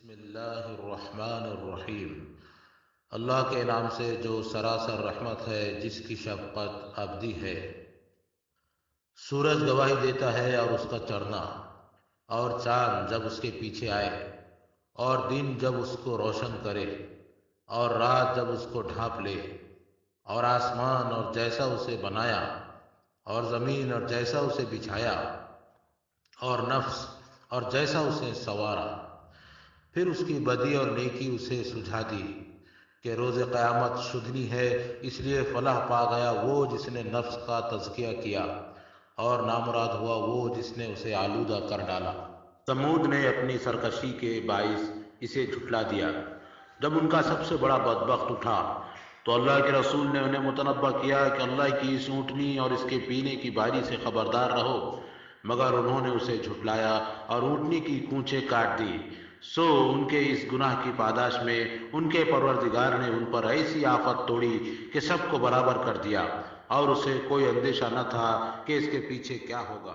بسم اللہ الرحمن الرحیم۔ اللہ کے نام سے جو سراسر رحمت ہے، جس کی شفقت ابدی ہے۔ سورج گواہی دیتا ہے اور اس کا چڑھنا، اور چاند جب اس کے پیچھے آئے، اور دن جب اس کو روشن کرے، اور رات جب اس کو ڈھانپ لے، اور آسمان اور جیسا اسے بنایا، اور زمین اور جیسا اسے بچھایا، اور نفس اور جیسا اسے سنوارا، پھر اس کی بدی اور نیکی اسے سجھا دی کہ روز قیامت شدنی ہے، اس لیے فلاح پا گیا وہ جس نے نفس کا تزکیہ کیا، اور نامراد ہوا وہ جس نے اسے آلودہ کر ڈالا۔ ثمود نے اپنی سرکشی کے باعث اسے جھٹلا دیا۔ جب ان کا سب سے بڑا بدبخت اٹھا تو اللہ کے رسول نے انہیں متنبہ کیا کہ اللہ کی اس اونٹنی اور اس کے پینے کی باری سے خبردار رہو، مگر انہوں نے اسے جھٹلایا اور اونٹنی کی کونچیں کاٹ دی۔ سو ان کے اس گناہ کی پاداش میں ان کے پروردگار نے ان پر ایسی آفت توڑی کہ سب کو برابر کر دیا، اور اسے کوئی اندیشہ نہ تھا کہ اس کے پیچھے کیا ہوگا۔